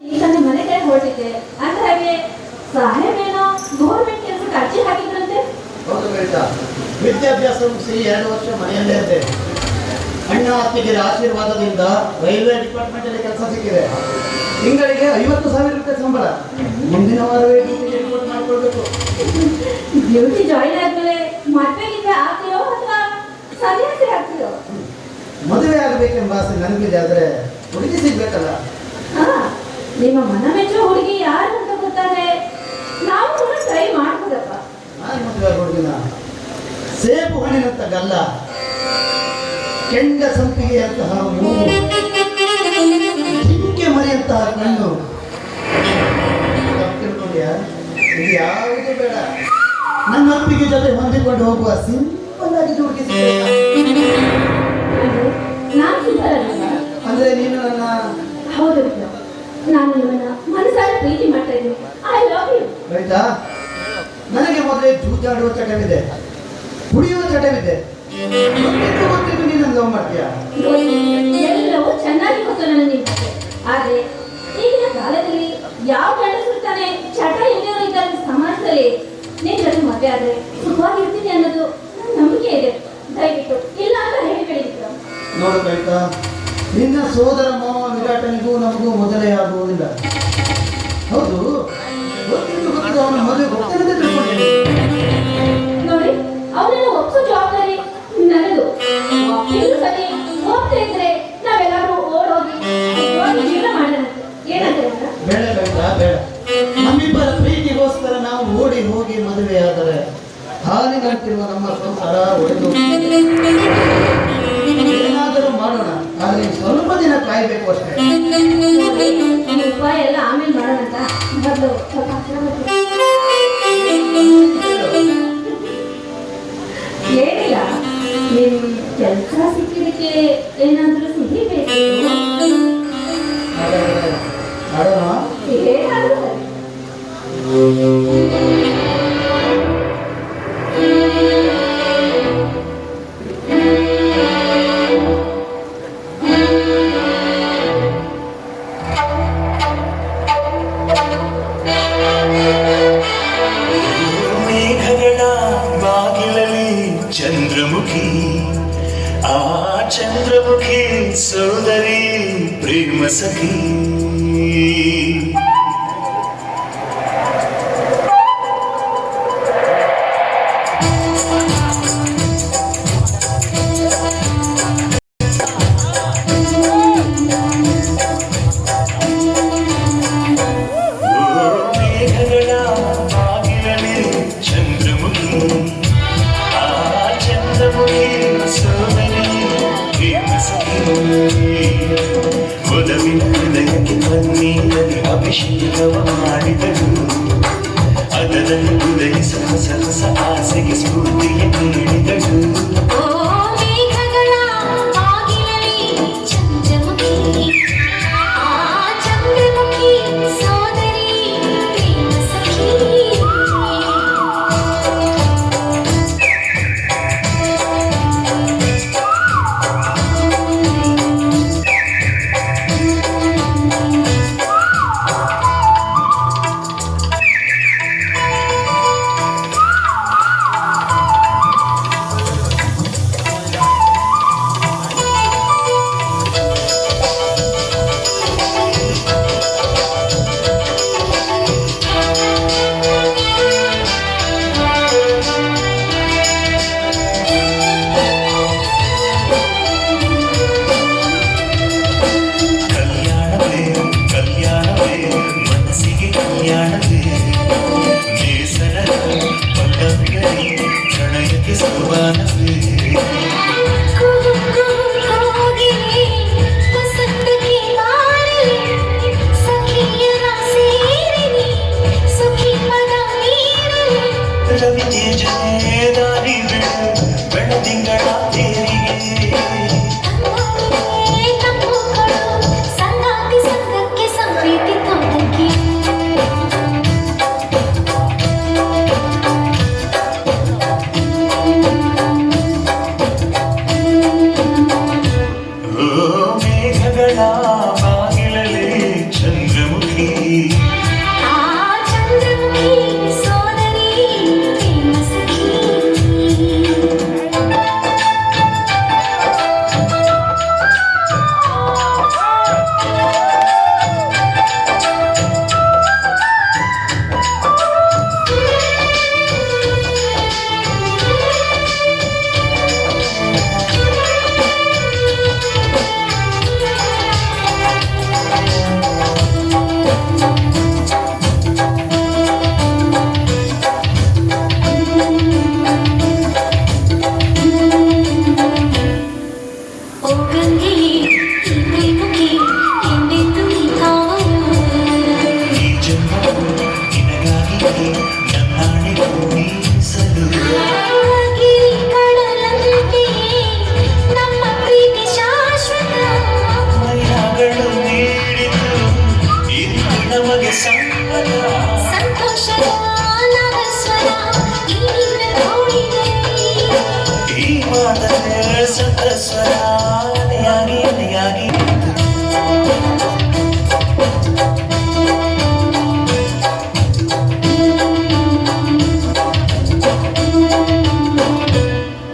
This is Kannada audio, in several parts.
ಈಗ ನಿಮ್ಮ ಮನೆಗೆ ಹೊರಟಿದ್ದೆ ಅಂದ್ರೆ ಹಾಗೆ ಸಾಹೇಬೇನೋ ಗೌರ್ಮೆಂಟ್ ಕೆಲಸಕ್ಕೆ ಅರ್ಜಿ ಹಾಕಿದ್ರಂತೆ. ಹೌದು ಬೇಟ, ವಿದ್ಯಾಭ್ಯಾಸ ಮುಗಿಸಿ 2 ವರ್ಷ ಮನೆಯಲ್ಲೇ ಇದ್ದೆ. ಅಣ್ಣ ಅತ್ತಿಗೆರ ಆಶೀರ್ವಾದದಿಂದ ರೈಲ್ವೆ ಡಿಪಾರ್ಟ್ಮೆಂಟ್ ಅಲ್ಲಿ ಕೆಲಸ ಸಿಕ್ಕಿದೆ. ತಿಂಗಳಿಗೆ 50,000 ರೂಪಾಯಿ ಸಂಬಳ. ಮುಂದಿನ ವಾರವೇ ಡ್ಯೂಟಿಗೆ ರಿಪೋರ್ಟ್ ಮಾಡ್ಕೊಳ್ಬೇಕು. ಡ್ಯೂಟಿ ಜಾಯಿನ್ ಆದ್ಮೇಲೆ ಮದುವೆಗಿದ್ರೆ ಆಗ್ತೀರೋ ಅಥವಾ ಸನ್ಯಾಸಿ ಆಗ್ತೀರೋ? ಮದುವೆ ಆಗಬೇಕೆಂಬ ಆಸೆ ನನಗಿದೆ, ಆದ್ರೆ ಹುಡುಗಿ ಸಿಗ್ಬೇಕಲ್ಲ. ಹಾ, ನಿಮ್ಮ ಮನ ಮೆಚ್ಚುವ ಹುಡುಗಿ ಯಾರು ಅಂತ ಗೊತ್ತಾದ್ರೆ ನಾವು ಕೂಡ ಟ್ರೈ ಮಾಡ್ಬೋದಪ್ಪ. ನಾನು ಮದುವೆ ಆಗೋ ಹುಡುಗಿನ ಸೇಬು ಹಣ್ಣಿನಂತ ಗಲ್ಲ, ಕೆಂಡ ಸಂಪಿಗೆಯಂತಹ ಮೂಗು, ಜಿಂಕೆ ಮರಿಯಂತಹ ಕಣ್ಣು. ತಿಳ್ಕೊಂಡ್ಯಾ? ಇದು ಯಾವುದು ಬೇಡ. ನನ್ನ ಅಪ್ಪಿಗೆ ಜೊತೆ ಹೊಂದಿಕೊಂಡು ಹೋಗುವ ಸಿಂಪಲ್ ಆಗಿ ಹುಡುಗಿ ಸಿಗ್ಬೇಕಾ? ನಾನು ಸಿದ್ಧರಲ್ಲ. ಅಂದ್ರೆ ನೀನು ನನ್ನ... ಹೌದು, ನಾನು ನಿಮ್ಮನ್ನ ಮನಸಾರೆ ಪ್ರೀತಿ ಮಾಡ್ತಾ ಇದ್ದೀನಿ. I love you. ಆಯ್ತಾ? ನನಗೆ ಮೊದಲೇ ಜೂಜಾಡುವ ಚಟವಿದೆ, ಕುಡಿಯುವ ಚಟವಿದೆ. ಗೊತ್ತಿದ್ದು ನೀನು ಲವ್ ಮಾಡ್ತೀಯಾ? ಎಲ್ಲವೂ ಚೆನ್ನಾಗಿ ಗೊತ್ತು ನನಗೆ ನಿಮ್ಮ ಬಗ್ಗೆ. ಆದ್ರೆ ಈಗಿನ ಕಾಲದಲ್ಲಿ ಯಾವ ಗಂಡಸಿರ್ತಾನೆ ಚಟ ಇಲ್ಲರೂ ಇದ್ದಾರೆ ಸಮಾಜದಲ್ಲಿ. ನಿನ್ನ ಜೊತೆ ಮದುವೆ ಆದ್ರೆ ಸುಖವಾಗಿರ್ತೀನಿ ಅನ್ನೋದು ನನ್ನ ನಂಬಿಕೆ ಇದೆ. ದಯವಿಟ್ಟು ಇಲ್ಲ ಅಂತ ಹೇಳಿಬಿಡಿ. ನೋಡು ಆಯ್ತಾ, ನಿನ್ನ ಸೋದರ ಮಾವ ವಿರಾಟನಿಗೂ ನಮಗೂ ಮೊದಲೇ ಆಗುವುದಿಲ್ಲ. ಹೌದು, ಗೊತ್ತಿದ್ದು ಗೊತ್ತಿದ್ದು ಅವನ ಮದುವೆ ಗೊತ್ತಿಲ್ಲದೆ ತಿಳ್ಕೊಂಡಿದ್ದೀನಿ. ನೋಡಿ, ಅವರೆಲ್ಲ ಒಪ್ಸೋ ಜವಾಬ್ದಾರಿ ನನ್ನದು. ಇದು ಸರಿ ಹೋಗ್ತಾ ಇದ್ರೆ ನಾವೆಲ್ಲರೂ ಓಡೋಗಿ ಜೀವನ ಮಾಡೋಣ. ಏನಂತಾರೆ? ಬೇಡ ಬೇಡ ಬೇಡ. ನಮ್ಮಿಬ್ಬರ ಪ್ರೀತಿಗೋಸ್ಕರ ನಾವು ಓಡಿ ಹೋಗಿ ಮದುವೆ ಆದರೆ ಹಾಲಿನಂತಿರುವ ನಮ್ಮ ಸಂಸಾರ ಒಡೆದು ಏನಾದರೂ ಮಾಡೋಣ, ಆದರೆ ಸ್ವಲ್ಪ ದಿನ ಕಾಯಬೇಕು ಅಷ್ಟೇ. ಉಪಾಯ ಎಲ್ಲ ಆಮೇಲೆ ಮಾಡೋಣ ಅಂತ ಮೊದಲು ಸ್ವಲ್ಪ ಏನಿಲ್ಲ, ನಿಮ್ ಕೆಲಸ ಸಿಕ್ಕಿದಕ್ಕೆ ಏನಾದ್ರೂ ಸಿಹಿ ಬೇಕು. ಏನಾದ್ರೂ ಚಂದ್ರಮುಖಿ, ಆ ಚಂದ್ರಮುಖಿ ಸೋದರಿ ಪ್ರೇಮ ಸಖಿ. ಅಭಿಷೇಕವ ಮಾಡಿದಳು, ಅದರಲ್ಲಿ ಉದಯಿಸುವ ಸಹಸ ಆಸೆಗೆ ಸ್ಫೂರ್ತಿಯ ನೀಡಿದಳು. ಸಂಪದ ಸಂತೋಷದ ನಾದಸ್ವರ ಈ ನಿನ್ನ ತೋಳಿನಲ್ಲಿ ಈ ಮಾತನೆ ಸಪ್ತಸ್ವರ ಅಲೆಯಾಗಿ ಅಲೆಯಾಗಿ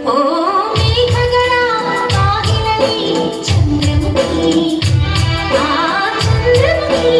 ಓ ಮೇಘಗಳ ಬಾಗಿಲಲ್ಲಿ ಚಂದ್ರಮುಖಿ ಆ ಚಂದ್ರಮುಖಿ